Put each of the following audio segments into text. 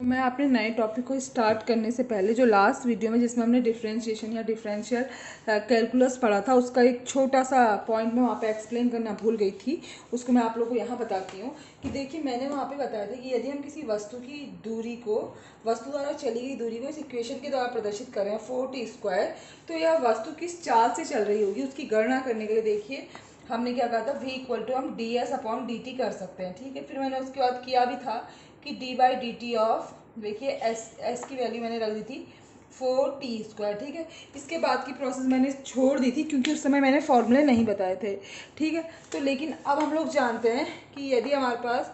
मैं अपने नए टॉपिक को स्टार्ट करने से पहले जो लास्ट वीडियो में जिसमें हमने डिफरेंशिएशन या डिफरेंशियल कैलकुलस पढ़ा था उसका एक छोटा सा पॉइंट मैं वहाँ पे एक्सप्लेन करना भूल गई थी। उसको मैं आप लोगों को यहाँ बताती हूँ कि देखिए मैंने वहाँ पे बताया था कि यदि हम किसी वस्तु की दूरी को वस्तु द्वारा चली गई दूरी को इस इक्वेशन के द्वारा प्रदर्शित करें 4t², तो यह वस्तु किस चाल से चल रही होगी उसकी गणना करने के लिए देखिए हमने क्या कहा था v हम ds/dt कर सकते हैं। ठीक है, फिर मैंने उसके बाद किया भी था कि d/dt ऑफ देखिए एस की वैल्यू मैंने रख दी थी 4t²। ठीक है, इसके बाद की प्रोसेस मैंने छोड़ दी थी क्योंकि उस समय मैंने फॉर्मूले नहीं बताए थे। ठीक है, तो लेकिन अब हम लोग जानते हैं कि यदि हमारे पास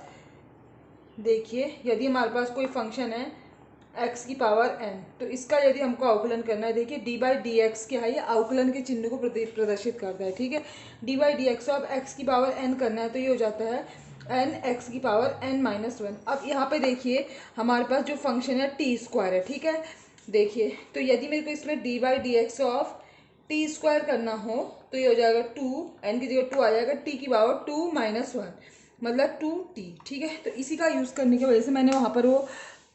देखिए यदि हमारे पास कोई फंक्शन है x की पावर n, तो इसका यदि हमको अवकलन करना है देखिए d/dx क्या है, ये अवकलन के चिन्ह को प्रदर्शित करता है। ठीक है, d/dx अब x की पावर n करना है तो ये हो जाता है n x की पावर n-1। अब यहाँ पे देखिए हमारे पास जो फंक्शन है t² है। ठीक है, देखिए तो यदि मेरे को इसमें d/dx ऑफ t² करना हो तो ये हो जाएगा 2, n की जगह 2 आ जाएगा, t की पावर 2-1 मतलब 2t। ठीक है, तो इसी का यूज़ करने की वजह से मैंने वहाँ पर वो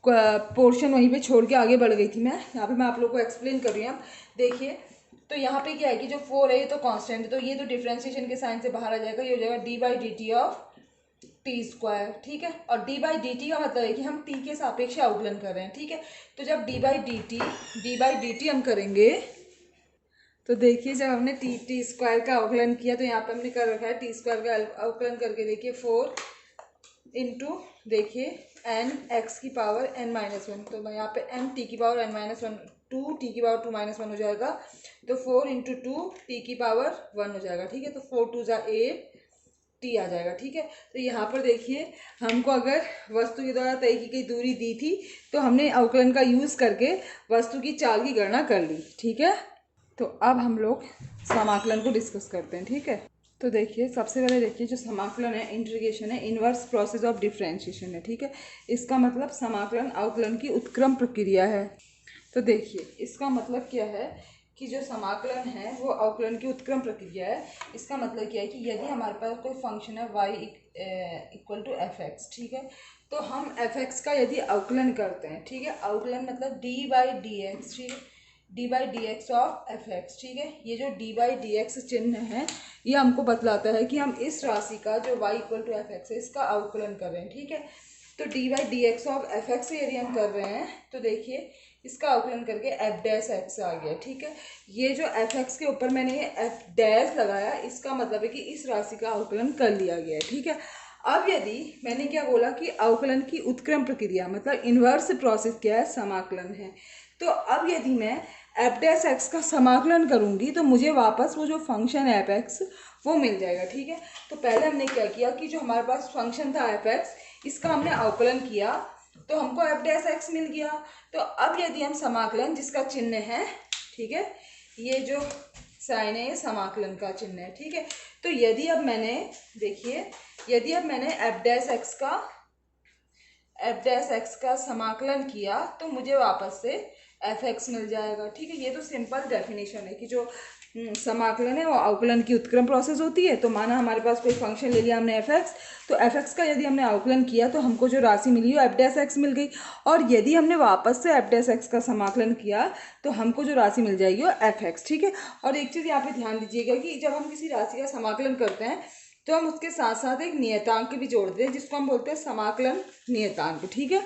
पोर्शन वहीं पे छोड़ के आगे बढ़ गई थी। मैं यहाँ पे मैं आप लोग को एक्सप्लेन कर रही हूँ। देखिए तो यहाँ पे क्या है कि जो 4 है ये तो कांस्टेंट है, तो ये तो डिफरेंशिएशन के साइन से बाहर आ जाएगा, ये हो जाएगा d/dt ऑफ t²। ठीक है, और d/dt का मतलब है कि हम t के सापेक्ष अवकलन कर रहे हैं। ठीक है, तो जब d/dt हम करेंगे तो देखिए जब हमने t² का अवकलन किया तो यहाँ पे हमने कर रखा है t² का अवकलन करके देखिए 4 इंटू देखिए n x की पावर n-1, तो यहाँ पे n t की पावर n-1 2 t की पावर 2-1 हो जाएगा, तो 4 इंटू 2 t की पावर 1 हो जाएगा। ठीक है, तो 4 2 8 t आ जाएगा। ठीक है, तो यहाँ पर देखिए हमको अगर वस्तु के द्वारा तय की गई दूरी दी थी तो हमने अवकलन का यूज़ करके वस्तु की चाल की गणना कर ली। ठीक है, तो अब हम लोग समाकलन को डिस्कस करते हैं। ठीक है, तो देखिए सबसे पहले देखिए जो समाकलन है इंटीग्रेशन है इन्वर्स प्रोसेस ऑफ डिफरेंशिएशन है। ठीक है, इसका मतलब समाकलन अवकलन की उत्क्रम प्रक्रिया है। तो देखिए इसका मतलब क्या है कि जो समाकलन है वो अवकलन की उत्क्रम प्रक्रिया है। इसका मतलब क्या है कि यदि हमारे पास कोई फंक्शन है y इक्वल टू fx, ठीक है, तो हम fx का यदि अवकलन करते हैं, ठीक है, अवकलन मतलब d/dx, ठीक है, d/dx ऑफ fx। ठीक है, ये जो d/dx चिन्ह है ये हमको बतलाता है कि हम इस राशि का जो y इक्वल टू fx है इसका अवकलन कर रहे हैं। ठीक है, तो d/dx ऑफ fx यदि हम कर रहे हैं तो देखिए इसका अवकलन करके f' आ गया। ठीक है, ये जो fx के ऊपर मैंने ये f' लगाया इसका मतलब है कि इस राशि का अवकलन कर लिया गया है। ठीक है, अब यदि मैंने क्या बोला कि अवकलन की उत्क्रम प्रक्रिया मतलब इन्वर्स प्रोसेस क्या है, समाकलन है, तो अब यदि मैं f' का समाकलन करूंगी तो मुझे वापस वो जो फंक्शन है f(x) वो मिल जाएगा। ठीक है, तो पहले हमने क्या किया कि जो हमारे पास फंक्शन था f(x) इसका हमने अवकलन किया तो हमको f' मिल गया। तो अब यदि हम समाकलन जिसका चिन्ह है, ठीक है, ये जो साइन है ये समाकलन का चिन्ह है। ठीक है, तो यदि अब मैंने देखिए यदि अब मैंने f' का समाकलन किया तो मुझे वापस से f(x) मिल जाएगा। ठीक है, ये तो सिंपल डेफिनेशन है कि जो समाकलन है वो अवकलन की उत्क्रम प्रोसेस होती है। तो माना हमारे पास कोई फंक्शन ले लिया हमने f(x), तो f(x) का यदि हमने अवकलन किया तो हमको जो राशि मिली वो f'(x) मिल गई, और यदि हमने वापस से f'(x) का समाकलन किया तो हमको जो राशि मिल जाएगी वो f(x). ठीक है, और एक चीज़ यहाँ पे ध्यान दीजिएगा कि जब हम किसी राशि का समाकलन करते हैं तो हम उसके साथ साथ एक नियतांक भी जोड़ते हैं जिसको हम बोलते हैं समाकलन नियतांक। ठीक है,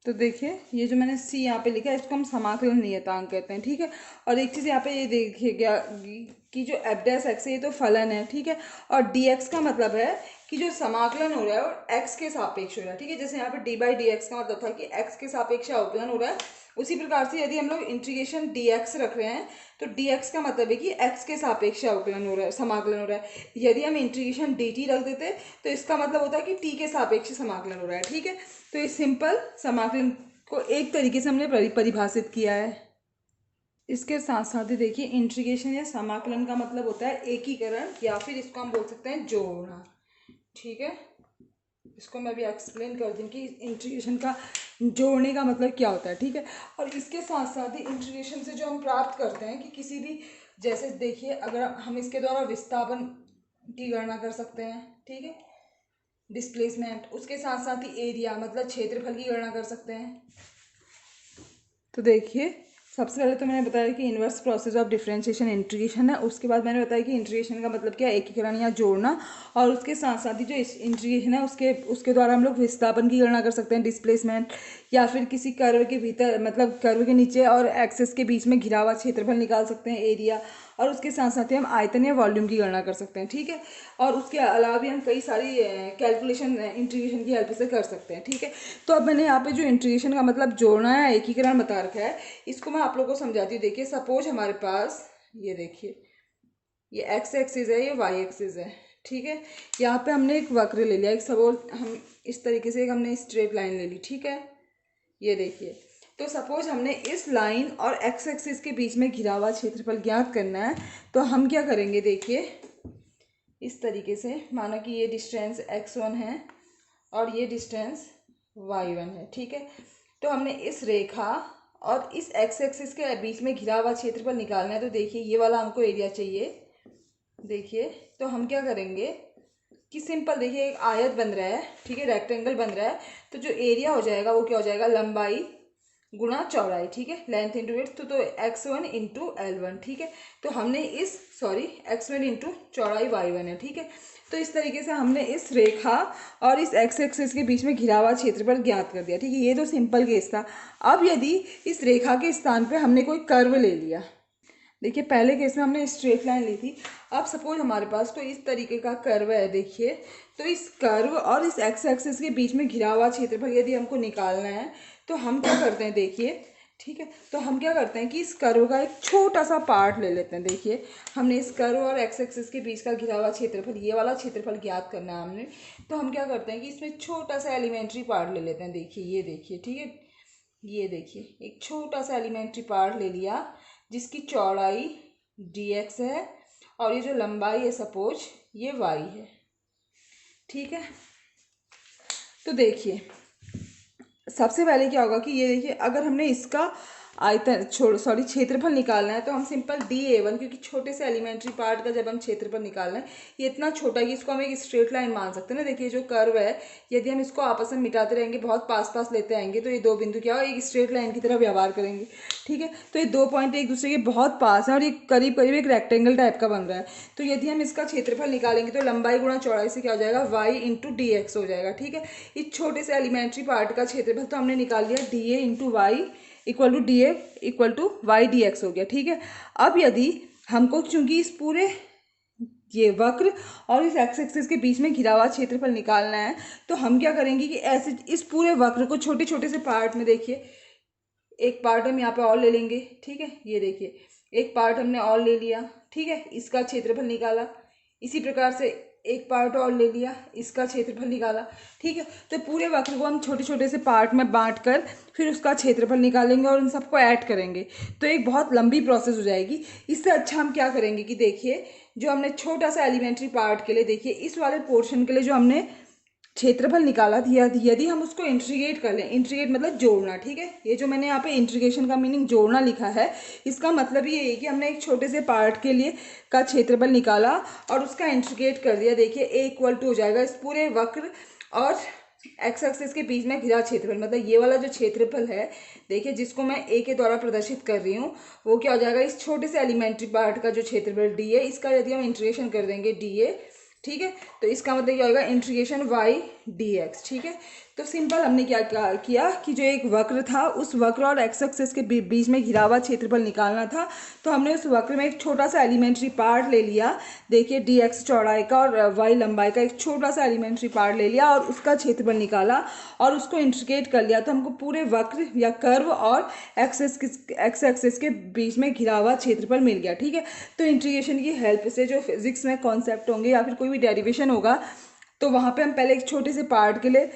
तो देखिए ये जो मैंने c यहाँ पे लिखा है इसको हम समाकलन नियतांक कहते हैं। ठीक है, और एक चीज़ यहाँ पे ये देखिए क्या कि जो f'(x) है ये तो फलन है। ठीक है, और dx का मतलब है कि जो समाकलन हो रहा है और x के सापेक्ष हो रहा है। ठीक है, जैसे यहाँ पे d/dx का मतलब था कि x के सापेक्ष अवकलन हो रहा है, उसी प्रकार से यदि हम लोग इंटीग्रेशन dx रख रहे हैं तो dx का मतलब है कि x के सापेक्ष अवकलन हो रहा है, समाकलन हो रहा है। यदि हम इंटीग्रेशन dt रख देते तो इसका मतलब होता है कि t के सापेक्ष समाकलन हो रहा है। ठीक है, तो इस सिंपल समाकलन को एक तरीके से हमने परिभाषित किया है। इसके साथ साथ ही देखिए इंटीग्रेशन या समाकलन का मतलब होता है एकीकरण या फिर इसको हम बोल सकते हैं जोड़ना। ठीक है, इसको मैं भी एक्सप्लेन कर दूँ कि इंटीग्रेशन का जोड़ने का मतलब क्या होता है। ठीक है, और इसके साथ साथ ही इंटीग्रेशन से जो हम प्राप्त करते हैं कि किसी भी, जैसे देखिए अगर हम इसके द्वारा विस्थापन की गणना कर सकते हैं। ठीक है, डिस्प्लेसमेंट, उसके साथ साथ ही एरिया मतलब क्षेत्रफल की गणना कर सकते हैं। तो देखिए सबसे पहले तो मैंने बताया कि inverse process of differentiation integration है, उसके बाद मैंने बताया कि इंटीग्रेशन का मतलब क्या है, एकीकरण या जोड़ना, और उसके साथ साथ ही जो इंटीग्रेशन है उसके उसके द्वारा हम लोग विस्थापन की गणना कर सकते हैं, डिस्प्लेसमेंट, या फिर किसी कर्व के भीतर मतलब कर्व के नीचे और एक्सेस के बीच में घिरा हुआ क्षेत्रफल निकाल सकते हैं, एरिया, और उसके साथ साथ ही हम आयतन या वॉल्यूम की गणना कर सकते हैं। ठीक है, और उसके अलावा भी हम कई सारी कैलकुलेशन इंटीग्रेशन की हेल्प से कर सकते हैं। ठीक है, तो अब मैंने यहाँ पे जो इंटीग्रेशन का मतलब जोड़ना है, एकीकरण बता रखा है, इसको मैं आप लोगों को समझाती हूँ। देखिए सपोज हमारे पास ये देखिए ये एक्स एक्सिस है, ये वाई एक्सिस है। ठीक है, यहाँ पे हमने एक वक्र ले लिया, एक सपोज हम इस तरीके से हमने स्ट्रेट लाइन ले ली। ठीक है, ये देखिए, तो सपोज हमने इस लाइन और एक्स एक्सिस के बीच में घिरा हुआ क्षेत्रफल ज्ञात करना है, तो हम क्या करेंगे, देखिए इस तरीके से, मानो कि ये डिस्टेंस x1 है और ये डिस्टेंस y1 है। ठीक है, तो हमने इस रेखा और इस एक्स एक्सिस के बीच में घिरा हुआ क्षेत्रफल निकालना है। तो देखिए ये वाला हमको एरिया चाहिए। देखिए तो हम क्या करेंगे कि सिंपल, देखिए एक आयत बन रहा है, ठीक है, रेक्टेंगल बन रहा है, तो जो एरिया हो जाएगा वो क्या हो जाएगा, लंबाई गुणा चौड़ाई। ठीक है, लेंथ इंटू विड्थ, तो x1 इंटू L1। ठीक है, तो हमने इस x1 इंटू चौड़ाई y1 है। ठीक है, तो इस तरीके से हमने इस रेखा और इस एक्स एक्सिस के बीच में घिरा हुआ क्षेत्रफल ज्ञात कर दिया। ठीक है, ये तो सिंपल केस था। अब यदि इस रेखा के स्थान पे हमने कोई कर्व ले लिया, देखिए पहले केस में हमने स्ट्रेट लाइन ली थी, अब सपोज हमारे पास कोई इस तरीके का कर्व है। देखिए तो इस कर्व और इस एक्स एक्सिस के बीच में घिरा हुआ क्षेत्रफल यदि हमको निकालना है, तो हम क्या करते हैं, देखिए ठीक है, तो हम क्या करते हैं कि इस कर्व का एक छोटा सा पार्ट ले लेते हैं। देखिए हमने इस कर्व और एक्स एक्सिस के बीच का घिरा हुआ क्षेत्रफल, ये वाला क्षेत्रफल ज्ञात करना है हमने, तो हम क्या करते हैं कि इसमें छोटा सा एलिमेंट्री पार्ट ले लेते हैं। देखिए ये देखिए, ठीक है, ये देखिए एक छोटा सा एलिमेंट्री पार्ट ले लिया जिसकी चौड़ाई dx है और ये जो लंबाई है सपोज ये y है। ठीक है, तो देखिए सबसे पहले क्या होगा कि ये देखिए, अगर हमने इसका आयतन क्षेत्रफल निकालना है, तो हम सिंपल dA1, क्योंकि छोटे से एलिमेंट्री पार्ट का जब हम क्षेत्रफल निकालना है, ये इतना छोटा है कि इसको हम एक स्ट्रेट लाइन मान सकते हैं ना। देखिए जो कर्व है, यदि हम इसको आपस में मिटाते रहेंगे, बहुत पास पास लेते आएंगे, तो ये दो बिंदु क्या हो, एक स्ट्रेट लाइन की तरह व्यवहार करेंगे। ठीक है, तो ये दो पॉइंट एक दूसरे के बहुत पास है और ये करीब करीब एक रेक्टेंगल टाइप का बन रहा है। तो यदि हम इसका क्षेत्रफल निकालेंगे, तो लंबाई गुणा चौड़ाई से क्या हो जाएगा, y इंटू डी एक्स हो जाएगा। ठीक है, इस छोटे से एलिमेंट्री पार्ट का क्षेत्रफल तो हमने निकाल लिया, dA into y equal to d a equal to y d x हो गया। ठीक है, अब यदि हमको चूंकि इस पूरे ये वक्र और इस एक्स एक्सिस के बीच में घिरा हुआ क्षेत्रफल निकालना है, तो हम क्या करेंगे कि ऐसे इस पूरे वक्र को छोटे छोटे से पार्ट में, देखिए एक पार्ट हम यहाँ पे और ले लेंगे। ठीक है, ये देखिए एक पार्ट हमने और ले लिया। ठीक है, इसका क्षेत्रफल निकाला, इसी प्रकार से एक पार्ट और ले लिया, इसका क्षेत्रफल निकाला। ठीक है, तो पूरे वक्र को हम छोटे छोटे से पार्ट में बांट कर फिर उसका क्षेत्रफल निकालेंगे और इन सबको ऐड करेंगे, तो एक बहुत लंबी प्रोसेस हो जाएगी। इससे अच्छा हम क्या करेंगे कि देखिए जो हमने छोटा सा एलिमेंट्री पार्ट के लिए, देखिए इस वाले पोर्शन के लिए जो हमने क्षेत्रफल निकाला था, यदि हम उसको इंटीग्रेट कर लें, इंटीग्रेट मतलब जोड़ना। ठीक है, ये जो मैंने यहाँ पे इंटीग्रेशन का मीनिंग जोड़ना लिखा है, इसका मतलब ये है कि हमने एक छोटे से पार्ट के लिए का क्षेत्रफल निकाला और उसका इंटीग्रेट कर दिया। देखिए ए इक्वल टू हो जाएगा इस पूरे वक्र और एक्स एक्सिस के बीच में घिरा क्षेत्रफल, मतलब ये वाला जो क्षेत्रफल है, देखिए जिसको मैं ए के द्वारा प्रदर्शित कर रही हूँ, वो क्या हो जाएगा, इस छोटे से एलिमेंट्री पार्ट का जो क्षेत्रफल डी है, इसका यदि हम इंटीग्रेशन कर देंगे डी ए, ठीक है, तो इसका मतलब क्या होगा, इंटीग्रेशन वाई डी एक्स। ठीक है, तो सिंपल हमने क्या किया कि जो एक वक्र था, उस वक्र और एक्स एक्सिस के बीच में घिरा हुआ क्षेत्रफल निकालना था, तो हमने उस वक्र में एक छोटा सा एलिमेंट्री पार्ट ले लिया। देखिए डी एक्स चौड़ाई का और वाई लंबाई का एक छोटा सा एलिमेंट्री पार्ट ले लिया और उसका क्षेत्रफल निकाला और उसको इंटीग्रेट कर लिया, तो हमको पूरे वक्र या कर्व और एक्स एक्सिस के बीच में घिरा हुआ क्षेत्रफल मिल गया। ठीक है, तो इंटीग्रेशन की हेल्प से जो फिजिक्स में कॉन्सेप्ट होंगे या फिर कोई भी डेरिवेशन होगा, तो वहाँ पे हम पहले एक छोटे से पार्ट के लिए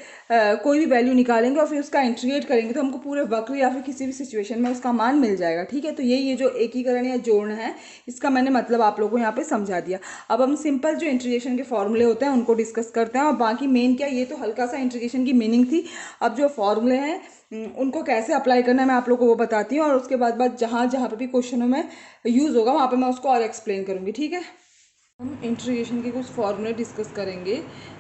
कोई भी वैल्यू निकालेंगे और फिर उसका इंटीग्रेट करेंगे, तो हमको पूरे वक्र या फिर किसी भी सिचुएशन में उसका मान मिल जाएगा। ठीक है, तो ये जो एकीकरण या जोड़ना है, इसका मैंने मतलब आप लोगों को यहाँ पे समझा दिया। अब हम सिंपल जो इंटीग्रेशन के फॉर्मूले होते हैं उनको डिस्कस करते हैं, और बाकी मेन क्या, ये तो हल्का सा इंटीग्रेशन की मीनिंग थी। अब जो फॉर्मूले हैं उनको कैसे अप्लाई करना है मैं आप लोगों को वो बताती हूँ, और उसके बाद जहाँ जहाँ पर भी क्वेश्चनों में यूज़ होगा वहाँ पर मैं उसको और एक्सप्लेन करूँगी। ठीक है, हम इंटीग्रेशन के कुछ फॉर्मूले डिस्कस करेंगे।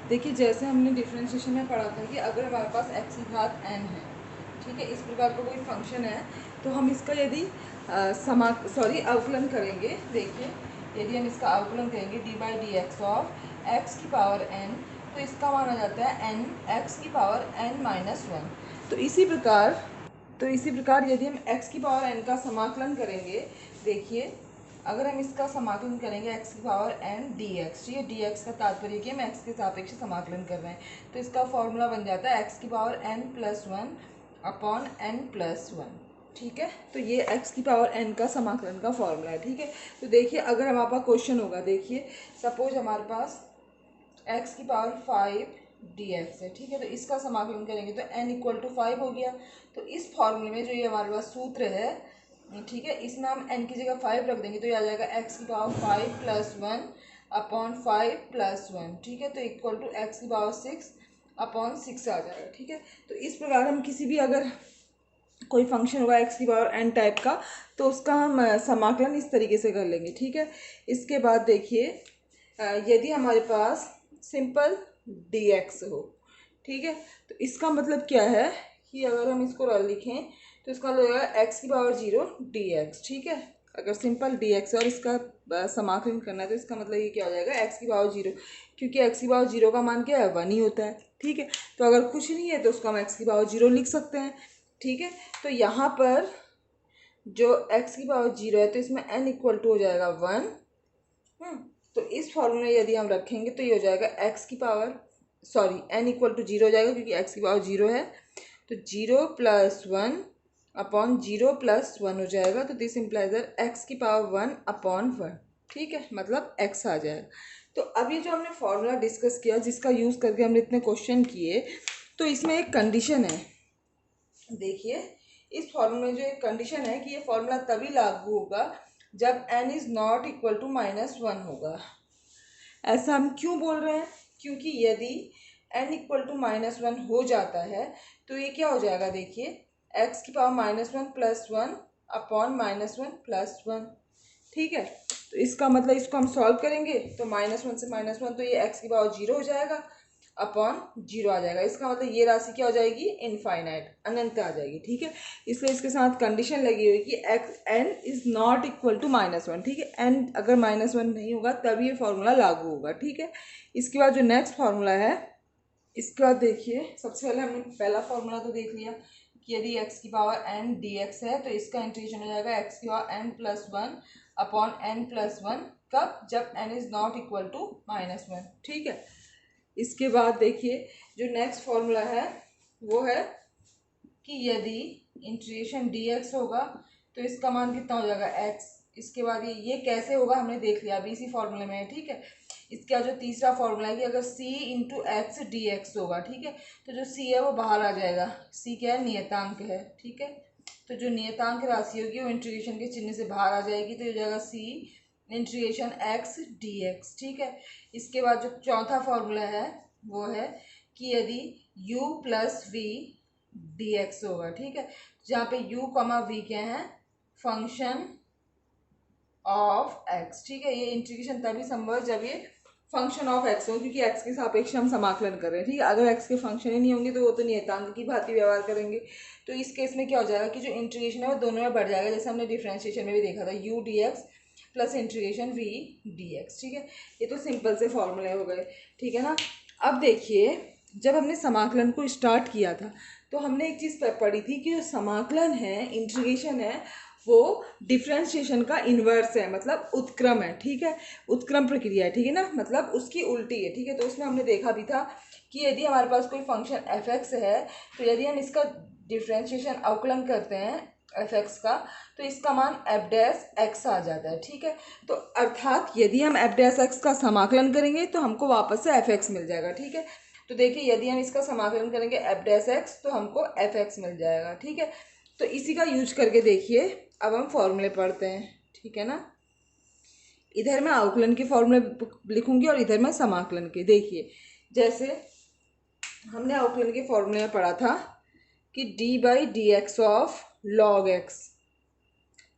देखिए, जैसे हमने डिफरेंशिएशन में पढ़ा था कि अगर हमारे पास x की घात n है, ठीक है, इस प्रकार का कोई फंक्शन है, तो हम इसका यदि अवकलन करेंगे। देखिए, यदि हम इसका अवकलन करेंगे d/dx ऑफ x की पावर n, तो इसका मान आ जाता है n x की पावर n-1। तो इसी प्रकार यदि हम x की पावर n का समाकलन करेंगे, देखिए, अगर हम इसका समाकलन करेंगे x की पावर n dx, ठीक है, dx का तात्पर्य कि हम x के सापेक्ष समाकलन कर रहे हैं, तो इसका फॉर्मूला बन जाता है x की पावर n+1 अपॉन n+1। ठीक है, तो ये x की पावर n का समाकलन का फॉर्मूला है। ठीक है, तो देखिए, अगर हमारे पास क्वेश्चन होगा, देखिए सपोज हमारे पास x की पावर 5 dx है, ठीक है, तो इसका समाकलन करेंगे तो n=5 हो गया। तो इस फॉर्मूले में जो ये हमारे पास सूत्र है, ठीक है, इसमें हम n की जगह 5 रख देंगे तो ये आ जाएगा x की पावर 5+1 अपॉन 5+1, ठीक है, तो इक्वल टू x की पावर 6 अपॉन 6 आ जाएगा। ठीक है, तो इस प्रकार हम किसी भी अगर कोई फंक्शन होगा x की पावर n टाइप का, तो उसका हम समाकलन इस तरीके से कर लेंगे। ठीक है, इसके बाद देखिए, यदि हमारे पास सिंपल dx हो, ठीक है, तो इसका मतलब क्या है कि अगर हम इसको लिखें तो इसका मतलब होगा x की पावर 0 dx। ठीक है, अगर सिंपल dx और इसका समाकलन करना है तो इसका मतलब ये क्या हो जाएगा, x की पावर 0, क्योंकि x की पावर 0 का मान क्या है, 1 ही होता है। ठीक है, तो अगर कुछ नहीं है तो उसको हम x की पावर 0 लिख सकते हैं। ठीक है, तो यहाँ पर जो x की पावर 0 है तो इसमें n=, हो जाएगा 1। तो इस फॉर्मूले यदि हम रखेंगे तो ये हो जाएगा x की पावर n=0 हो जाएगा, क्योंकि x की पावर 0 है, तो 0+1 अपॉन 0+1 हो जाएगा। तो दिस इम्प्लाइज x की पावर 1/1। ठीक है, मतलब x आ जाएगा। तो अब ये जो हमने फॉर्मूला डिस्कस किया, जिसका यूज़ करके हमने इतने क्वेश्चन किए, तो इसमें एक कंडीशन है। देखिए, इस फॉर्मूले में जो एक कंडीशन है कि ये फॉर्मूला तभी लागू होगा जब n=1 होगा। ऐसा हम क्यों बोल रहे हैं, क्योंकि यदि n=1 हो जाता है तो ये क्या हो जाएगा, देखिए, x की पावर -1+1 अपॉन -1+1। ठीक है, तो इसका मतलब इसको हम सॉल्व करेंगे तो -1 से -1, तो ये x की पावर 0 हो जाएगा अपॉन 0 आ जाएगा। इसका मतलब ये राशि क्या हो जाएगी, इनफाइनाइट, अनंत आ जाएगी। ठीक है, इसलिए इसके साथ कंडीशन लगी हुई कि n=1। ठीक है, n अगर -1 नहीं होगा तब ये फॉर्मूला लागू होगा। ठीक है, इसके बाद जो नेक्स्ट फार्मूला है, इसके बाद देखिए, सबसे पहले हमने पहला फॉर्मूला तो देख लिया कि यदि x की पावर n dx है तो इसका इंटीग्रेशन हो जाएगा x की पावर n+1 अपॉन n+1, कब, जब n=1। ठीक है, इसके बाद देखिए, जो नेक्स्ट फॉर्मूला है वो है कि यदि इंटीग्रेशन dx होगा तो इसका मान कितना हो जाएगा, x। इसके बाद ये कैसे होगा हमने देख लिया अभी इसी फॉर्मूले में है। ठीक है, इसका जो तीसरा फॉर्मूला है कि अगर c × x dx होगा, ठीक है, तो जो c है वो बाहर आ जाएगा। c क्या है, नियतांक है। ठीक है, तो जो नियतांक राशि होगी वो इंटीग्रेशन के चिन्ह से बाहर आ जाएगी, तो हो जाएगा c इंटीग्रेशन x dx। ठीक है, इसके बाद जो चौथा फॉर्मूला है वो है कि यदि u + v dx होगा, ठीक है, जहाँ पे u, v क्या है, फंक्शन ऑफ x। ठीक है, ये इंटीग्रेशन तभी संभव जब ये फंक्शन ऑफ x हो, क्योंकि x के सापेक्ष हम समाकलन कर रहे हैं। ठीक है, अगर x के फंक्शन ही नहीं होंगे तो वो तो नियतांक की भांति व्यवहार करेंगे। तो इस केस में क्या हो जाएगा कि जो इंटीग्रेशन है वो दोनों में बढ़ जाएगा, जैसे हमने डिफरेंशिएशन में भी देखा था, u dx plus integration v dx। ठीक है, ये तो सिंपल से फॉर्मूले हो गए। ठीक है ना, अब देखिए, जब हमने समाकलन को स्टार्ट किया था तो हमने एक चीज़ पढ़ी थी कि जो समाकलन है, इंटीग्रेशन है, वो डिफरेंशिएशन का इन्वर्स है, मतलब उत्क्रम है। ठीक है, उत्क्रम प्रक्रिया है। ठीक है ना, मतलब उसकी उल्टी है। ठीक है, तो उसमें हमने देखा भी था कि यदि हमारे पास कोई फंक्शन f(x) है, तो यदि हम इसका डिफरेंशिएशन अवकलन करते हैं f(x) का, तो इसका मान f'(x) आ जाता है। ठीक है, तो अर्थात यदि हम f'(x) का समाकलन करेंगे तो हमको वापस से f(x) मिल जाएगा। ठीक है, तो देखिए, यदि हम इसका समाकलन करेंगे f'(x) तो हमको f(x) मिल जाएगा। ठीक है, तो इसी का यूज करके देखिए, अब हम फॉर्मूले पढ़ते हैं। ठीक है ना, इधर मैं अवकलन के फॉर्मूले लिखूंगी और इधर मैं समाकलन के। देखिए, जैसे हमने अवकलन के फॉर्मूले में पढ़ा था कि d/dx ऑफ log x,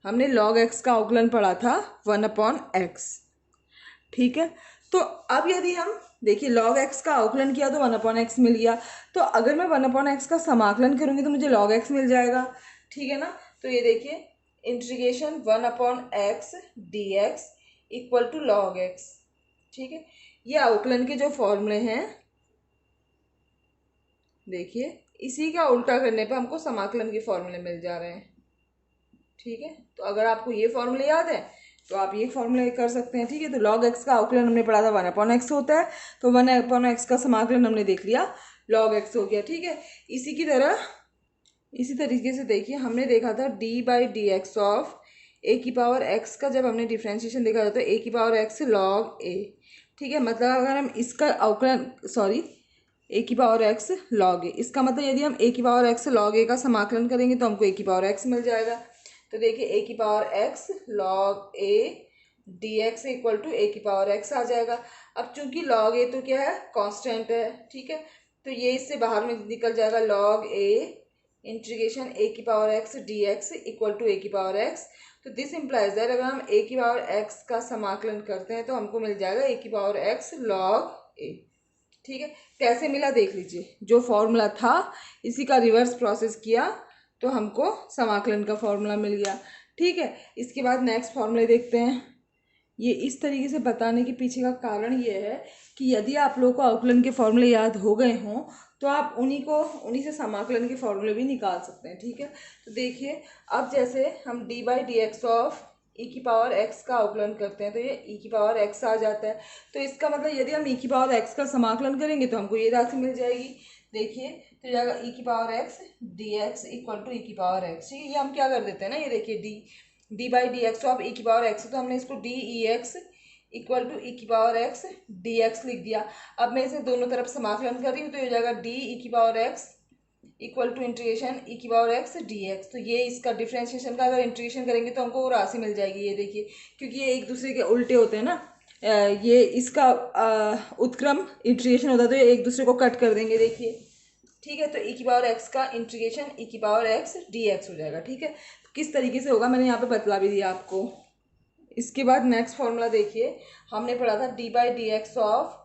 हमने log x का अवकलन पढ़ा था 1/x। ठीक है। तो अब यदि हम देखिए log x का अवकलन किया तो 1/x मिल गया। तो अगर मैं 1/x का समाकलन करूंगी तो मुझे log x मिल जाएगा, ठीक है ना। तो ये देखिए integration 1/x dx equal to log x, ठीक है। ये अवकलन के जो फॉर्मूले हैं देखिए, इसी का उल्टा करने पे हमको समाकलन के फॉर्मूले मिल जा रहे हैं, ठीक है। तो अगर आपको ये फॉर्मूले याद है तो आप ये फॉर्मूले कर सकते हैं, ठीक है। तो log x का अवकलन हमने पढ़ा था 1/x होता है, तो 1/x का समाकलन हमने देख लिया log x हो गया, ठीक है। इसी तरीके से देखिए हमने देखा था d/dx ऑफ a की पावर x का जब हमने डिफ्रेंशिएशन देखा था तो a की पावर x log a, ठीक है। मतलब अगर हम इसका अवकलन a की पावर x log a, इसका मतलब यदि हम a की पावर x log a का समाकलन करेंगे तो हमको a की पावर x मिल जाएगा। तो देखिए a की power x log a dx equal to a की पावर x आ जाएगा। अब चूंकि log a तो क्या है, कांस्टेंट है, ठीक है। तो ये इससे बाहर में निकल जाएगा log a इंटीग्रेशन a की power x dx equal to a की पावर x। तो दिस इम्प्लाइज दैट अगर हम a की पावर x का समाकलन करते हैं तो हमको मिल जाएगा a की पावर x log a, ठीक है। कैसे मिला देख लीजिए, जो फॉर्मूला था इसी का रिवर्स प्रोसेस किया तो हमको समाकलन का फॉर्मूला मिल गया, ठीक है। इसके बाद नेक्स्ट फॉर्मूले देखते हैं। ये इस तरीके से बताने के पीछे का कारण ये है कि यदि आप लोगों को अवकलन के फॉर्मूले याद हो गए हों तो आप उन्हीं से समाकलन के फॉर्मूले भी निकाल सकते हैं, ठीक है। तो देखिए अब जैसे हम d/dx ऑफ e की पावर x का अवकलन करते हैं तो ये e की पावर x आ जाता है। तो इसका मतलब यदि हम e की पावर x का समाकलन करेंगे तो हमको ये राशि मिल जाएगी। देखिए तो जाएगा e की power x dx equal to e की पावर x, ठीक है। ये हम क्या कर देते हैं ना, ये देखिए d/dx ऑफ e की पावर x, तो हमने इसको dx इक्वल टू e की पावर x dx लिख दिया। अब मैं इसे दोनों तरफ समाकलन कर रही हूँ तो ये हो जाएगा d e की power x equal to integration e की पावर x dx। तो ये इसका डिफ्रेंशिएशन का अगर इंटीग्रेशन करेंगे तो हमको वो राशि मिल जाएगी, ये देखिए, क्योंकि ये एक दूसरे के उल्टे होते हैं ना। ये इसका उत्क्रम इंटीग्रेशन होता है तो ये एक दूसरे को कट कर देंगे, देखिए, ठीक है। तो e की पावर x का इंटीग्रेशन e की पावर x dx हो जाएगा, ठीक है। तो किस तरीके से होगा मैंने यहाँ पे बतला भी दिया आपको। इसके बाद नेक्स्ट फॉर्मूला देखिए, हमने पढ़ा था d/dx of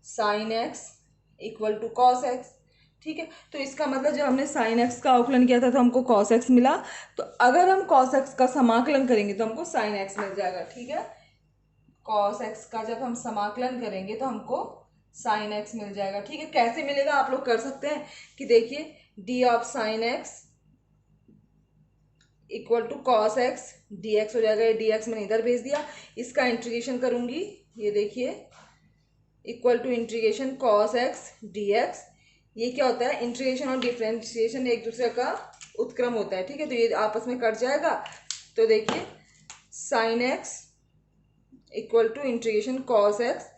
sine x equal to cos x, ठीक है। तो इसका मतलब जब हमने साइन x का अवकलन किया था तो हमको कॉस x मिला, तो अगर हम कॉस x का समाकलन करेंगे तो हमको साइन x मिल जाएगा, ठीक है। कॉस x का जब हम समाकलन करेंगे तो हमको साइन x मिल जाएगा, ठीक है। कैसे मिलेगा आप लोग कर सकते हैं कि देखिए d of sine x equal to cos x dx हो जाएगा। ये dx मैंने इधर भेज दिया, इसका इंटीग्रेशन करूंगी, ये देखिए equal to integration cos x dx। ये क्या होता है, इंटीग्रेशन और डिफ्रेंशिएशन एक दूसरे का उत्क्रम होता है, ठीक है। तो ये आपस में कट जाएगा। तो देखिए sine x equal to integration cos x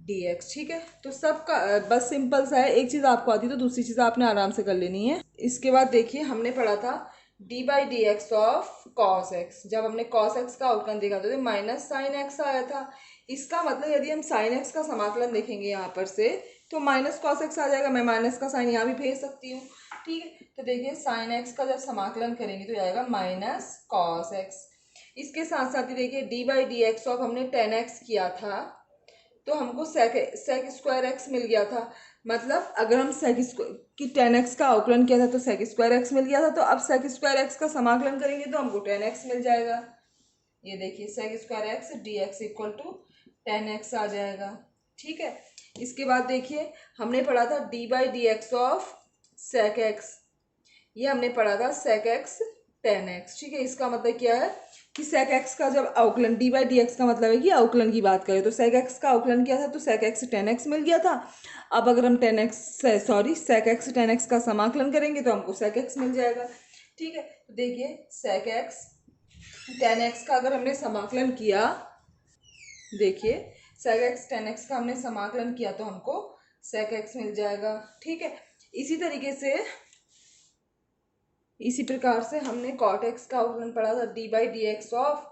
dx, ठीक है। तो सबका बस सिंपल सा है, एक चीज़ आपको आती तो दूसरी चीज़ आपने आराम से कर लेनी है। इसके बाद देखिए हमने पढ़ा था d/dx ऑफ कॉस x, जब हमने कॉस x का अवकलन देखा था तो माइनस साइन x आया था। इसका मतलब यदि हम साइन x का समाकलन देखेंगे यहाँ पर से तो माइनस कॉस x आ जाएगा। मैं माइनस का साइन यहाँ भी भेज सकती हूँ, ठीक है। तो देखिए साइन x का जब समाकलन करेंगे तो जाएगा माइनस कॉस x। इसके साथ साथ ही देखिए d/dx ऑफ हमने 10x किया था तो हमको सेक स्क्वायर एक्स मिल गया था। मतलब अगर हम सेक की 10x का अवकलन किया था तो सेक स्क्वायर एक्स मिल गया था, तो अब सेक स्क्वायर एक्स का समाकलन करेंगे तो हमको 10x मिल जाएगा। ये देखिए sec square x dx equal to 10x आ जाएगा, ठीक है। इसके बाद देखिए हमने पढ़ा था d/dx ऑफ सेक एक्स, ये हमने पढ़ा था सेक एक्स 10x, ठीक है। इसका मतलब क्या है कि सेक एक्स का जब अवकलन d/dx का मतलब है कि अवकलन की बात करें तो सेक एक्स का अवकलन किया था तो सेक एक्स 10x मिल गया था। अब अगर हम सेक एक्स 10x का समाकलन करेंगे तो हमको सेक एक्स मिल जाएगा, ठीक है। तो देखिए सेक एक्स 10x का अगर हमने समाकलन किया, देखिए सेक एक्स 10x का हमने समाकलन किया तो हमको सेक एक्स मिल जाएगा, ठीक है। इसी प्रकार से हमने कॉट एक्स का अवकलन पढ़ा था d/dx ऑफ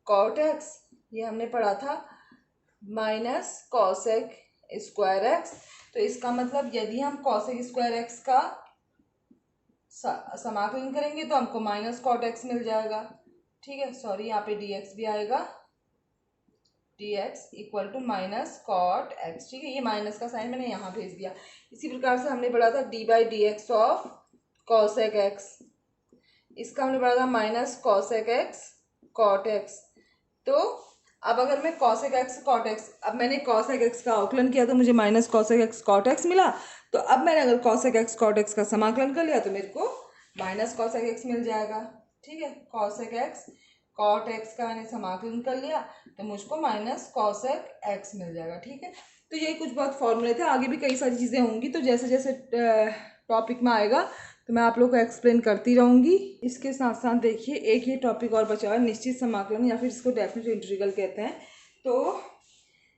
कॉट एक्स, ये हमने पढ़ा था माइनस कॉसेक स्क्वायर एक्स। तो इसका मतलब यदि हम कॉसेक स्क्वायर एक्स का समाकलन करेंगे तो हमको माइनस कॉट एक्स मिल जाएगा, ठीक है। सॉरी यहाँ पे dx भी आएगा, d x equal to minus cot x. ठीक है, ये माइनस का साइन मैंने यहाँ भेज दिया। इसी प्रकार से हमने पढ़ा था d by d x of cosec x, इसका हमने पढ़ा था minus cosec x cot x. तो अब अगर मैं कॉसेक एक्स कॉट एक्स, अब मैंने कॉसेक एक्स का अवकलन किया तो मुझे minus cosec x cot x मिला। तो अब मैंने अगर कॉसेक एक्स कॉट एक्स का समाकलन कर लिया तो मेरे को माइनस कॉसेक एक्स मिल जाएगा। ठीक है, कॉसेक एक्स कॉट एक्स का मैंने समाकलन कर लिया तो मुझको माइनस कॉसेक एक्स मिल जाएगा। ठीक है, तो ये कुछ बहुत फॉर्मूले थे, आगे भी कई सारी चीज़ें होंगी, तो जैसे जैसे टॉपिक में आएगा तो मैं आप लोग को एक्सप्लेन करती रहूँगी। इसके साथ साथ देखिए एक ये टॉपिक और बचा है, निश्चित समाकलन या फिर इसको डेफिनेट इंटीग्रल कहते हैं। तो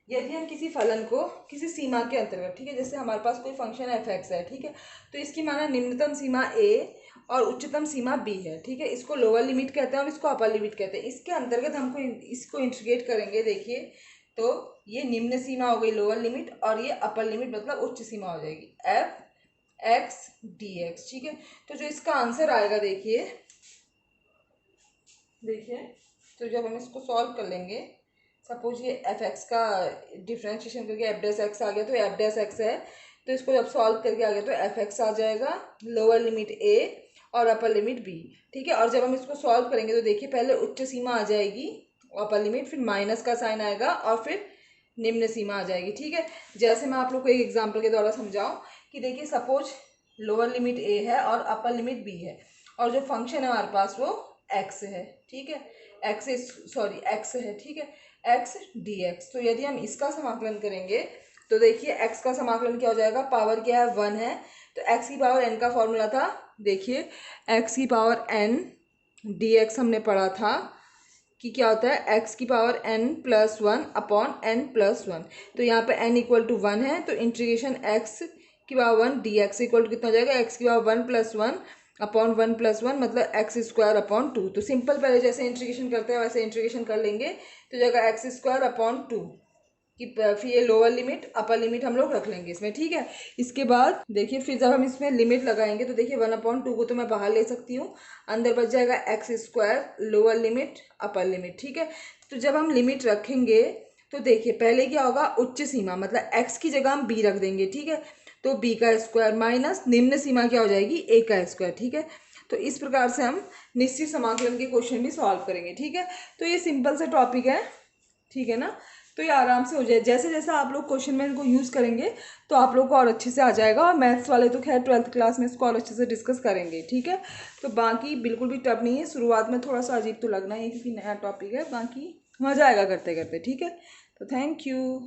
यदि हम किसी फलन को किसी सीमा के अंतर्गत, ठीक है, जैसे हमारे पास कोई फंक्शन एफ एक्स है, ठीक है, तो इसकी माना निम्नतम सीमा ए और उच्चतम सीमा बी है। ठीक है, इसको लोअर लिमिट कहते हैं और इसको अपर लिमिट कहते हैं। इसके अंतर्गत हमको इसको इंटीग्रेट करेंगे। देखिए, तो ये निम्न सीमा हो गई लोअर लिमिट और ये अपर लिमिट मतलब उच्च सीमा हो जाएगी एफ एक्स डी एक्स। ठीक है, तो जो इसका आंसर आएगा देखिए तो जब हम इसको सॉल्व कर लेंगे, सपोज ये एफ एक्स का डिफ्रेंशिएशन करके एफ डैश एक्स आ गया, तो एफ डैश एक्स है, तो इसको जब सॉल्व करके आ गया तो एफ एक्स आ जाएगा, लोअर लिमिट ए और अपर लिमिट बी। ठीक है, और जब हम इसको सॉल्व करेंगे तो देखिए पहले उच्च सीमा आ जाएगी अपर लिमिट, फिर माइनस का साइन आएगा और फिर निम्न सीमा आ जाएगी। ठीक है, जैसे मैं आप लोग को एक एग्जाम्पल के द्वारा समझाऊँ कि देखिए सपोज लोअर लिमिट ए है और अपर लिमिट बी है और जो फंक्शन है हमारे पास वो एक्स है। ठीक है, एक्स है। ठीक है, एक्स डी एक्स। तो यदि हम इसका समाकलन करेंगे तो देखिए एक्स का समाकलन क्या हो जाएगा, पावर क्या है 1 है, तो एक्स की पावर एन का फॉर्मूला था, देखिए एक्स की पावर एन डी एक्स हमने पढ़ा था कि क्या होता है एक्स की power n plus one upon n plus one. तो यहाँ पे एन इक्वल टू 1 है, तो इंटीग्रेशन एक्स की power 1 d x equal to कितना हो जाएगा, एक्स की पावर 1 प्लस 1 अपॉन 1 प्लस 1 मतलब एक्स स्क्वायर अपॉन 2। तो सिंपल पहले जैसे इंटीग्रेशन करते हैं वैसे इंटीग्रेशन कर लेंगे, तो जाएगा एक्स स्क्वायर अपॉन 2 कि फिर ये लोअर लिमिट अपर लिमिट हम लोग रख लेंगे इसमें। ठीक है, इसके बाद देखिए फिर जब हम इसमें लिमिट लगाएंगे तो देखिए 1/2 को तो मैं बाहर ले सकती हूँ, अंदर बच जाएगा x square lower limit upper limit. ठीक है, तो जब हम लिमिट रखेंगे तो देखिए पहले क्या होगा, उच्च सीमा मतलब एक्स की जगह हम बी रख देंगे। ठीक है, तो बी का स्क्वायर माइनस निम्न सीमा क्या हो जाएगी, ए का स्क्वायर। ठीक है, तो इस प्रकार से हम निश्चित समाकलन के क्वेश्चन भी सॉल्व करेंगे। ठीक है, तो ये सिंपल सा टॉपिक है। ठीक है ना, तो ये आराम से हो जाए, जैसे जैसे आप लोग क्वेश्चन में इनको यूज़ करेंगे तो आप लोग को और अच्छे से आ जाएगा। और मैथ्स वाले तो खैर 12th क्लास में इसको और अच्छे से डिस्कस करेंगे। ठीक है, तो बाकी बिल्कुल भी टफ नहीं है, शुरुआत में थोड़ा सा अजीब तो लगना ही क्योंकि नया टॉपिक है, बाकी मज़ा आएगा करते करते। ठीक है, तो थैंक यू।